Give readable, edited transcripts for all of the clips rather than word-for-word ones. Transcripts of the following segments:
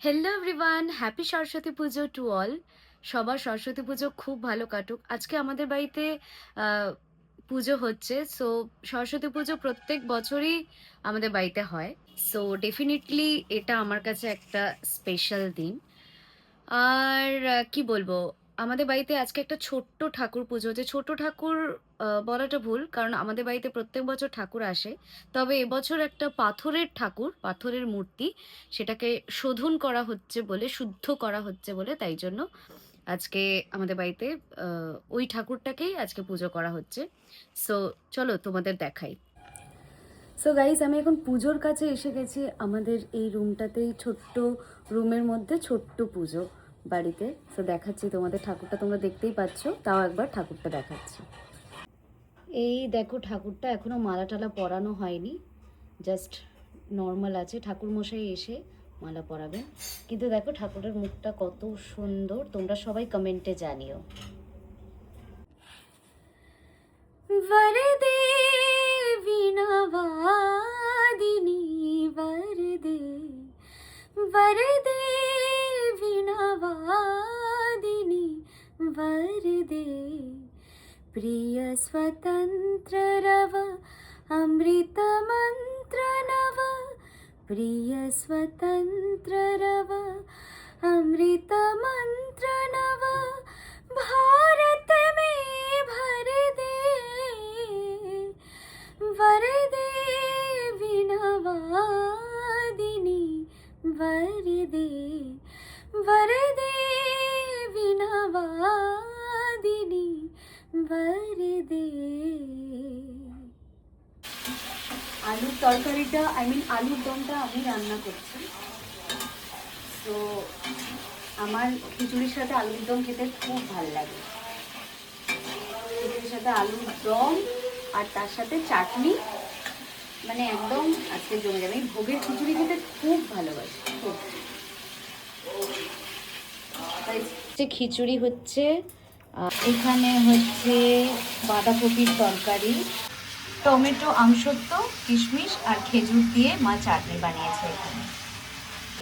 Hello everyone, happy Saraswati Puja to all. সবার সরস্বতী পুজো খুব ভালো কাটুক। আজকে আমাদের বাড়িতে পুজো হচ্ছে। সো সরস্বতী পুজো প্রত্যেক বছরই আমাদের বাড়িতে হয়। সো ডেফিনেটলি এটা আমার কাছে একটা স্পেশাল দিন। আর কি বলবো, আমাদের বাড়িতে আজকে একটা ছোট্ট ঠাকুর পুজো হচ্ছে। ছোট ঠাকুর বলাটা ভুল, কারণ আমাদের বাড়িতে প্রত্যেক বছর ঠাকুর আসে। তবে এবছর একটা পাথরের ঠাকুর, পাথরের মূর্তি, সেটাকে শোধন করা হচ্ছে বলে, শুদ্ধ করা হচ্ছে বলে, তাই জন্য আজকে আমাদের বাড়িতে ওই ঠাকুরটাকেই আজকে পুজো করা হচ্ছে। সো চলো তোমাদের দেখাই। সো গাইজ, আমি এখন পুজোর কাছে এসে গেছি। আমাদের এই রুমটাতেই, ছোট্ট রুমের মধ্যে ছোট্ট পুজো বাড়িতে। সো দেখাচ্ছি তোমাদের, ঠাকুরটা তোমরা দেখতেই পাচ্ছ, তাও একবার ঠাকুরটা দেখাচ্ছি। এই দেখো, ঠাকুরটা এখনো মালা টালা পরানো হয়নি, জাস্ট নর্মাল আছে। ঠাকুর মশাই এসে মালা পরাবেন। কিন্তু দেখো ঠাকুরের মুখটা কত সুন্দর, তোমরা সবাই কমেন্টে জানিও। वरदे वीणावादिनी वरदे, वरदे वीणावादिनी वरदे, प्रिय स्वतंत्र रव अमृत मंत्र नव, प्रिय स्वतंत्र रव अमृत मंत्र नव, भारत में भर दे, वरदे वीणावादिनी वरदे, वरदे वीणावादिनी वरदे। আলুর তরকারিটা, আলুর দমটা আমি রান্না করছি। তো আমার খিচুড়ির সাথে আলুর দম খেতে খুব ভালো লাগে। খিচুড়ির সাথে আলুর দম আর তার সাথে চাটনি, মানে একদম আজকে জমে যাবে। আমি ভোগের খিচুড়ি খেতে খুব ভালোবাসি, খুব। যে খিচুড়ি হচ্ছে, এখানে হচ্ছে বাঁধাকপির তরকারি, টমেটো, আমসত্ব, কিশমিশ আর খেজুর দিয়ে মা চাটনি বানিয়েছে। এখানে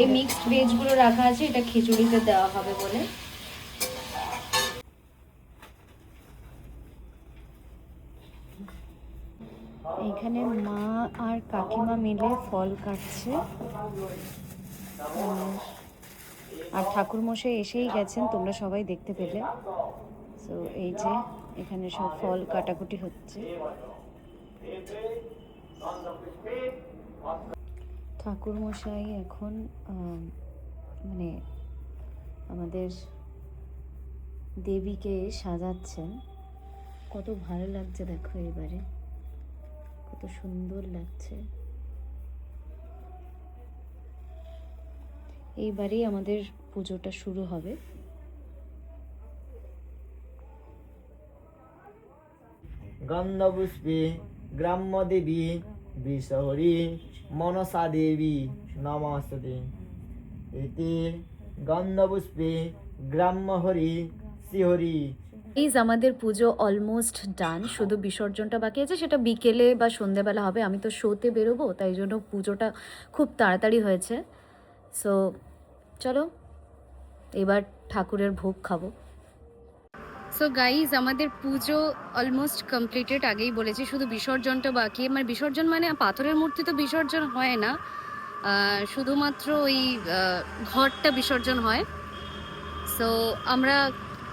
এই মিক্সড ভেজগুলো রাখা আছে, এটা খিচুড়িতে দেওয়া হবে বলে। এখানে মা আর কাকিমা মিলে ফল কাটছে, আর ঠাকুর মশাই এসেই গেছেন, তোমরা সবাই দেখতে পেলে। তো এই যে এখানে সব ফল কাটাকুটি হচ্ছে। ঠাকুর মশাই এখন মানে আমাদের দেবীকে সাজাচ্ছেন। কত ভালো লাগছে দেখো, এবারে কত সুন্দর লাগছে। এইবারেই আমাদের পুজোটা শুরু হবে। গন্ধপুষ্পে গ্রাম্য দেবী বিশহরি মনসা দেবী নমস্তে, ইতি গন্ধপুষ্পে গ্রাম্য হরি শ্রীহরি। আমাদের পুজো অলমোস্ট ডান, শুধু বিসর্জনটা বাকি আছে, সেটা বিকেলে বা সন্ধেবেলা হবে। আমি তো শোতে বেরোবো, তাই জন্য পুজোটা খুব তাড়াতাড়ি হয়েছে। সো চলো এবার ঠাকুরের ভোগ খাবো। সো গাইজ, আমাদের পুজো অলমোস্ট কমপ্লিটেড, আগেই বলেছি, শুধু বিসর্জনটা বাকি। বিসর্জন মানে পাথরের মূর্তি তো বিসর্জন হয় না, শুধুমাত্র ওই ঘরটা বিসর্জন হয়। সো আমরা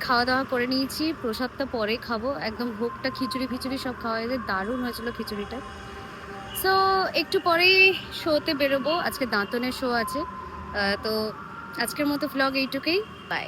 খাওয়া দাওয়া করে নিয়েছি, প্রসাদটা পরে খাবো। একদম ভোগটা, খিচুড়ি ফিচুড়ি সব খাওয়া হয়েছে, দারুণ হয়েছিল খিচুড়িটা। সো একটু পরেই শোতে বেরোবো, আজকে দাঁতনের শো আছে। তো আজকের মতো ভ্লগ এইটুকুই, বাই।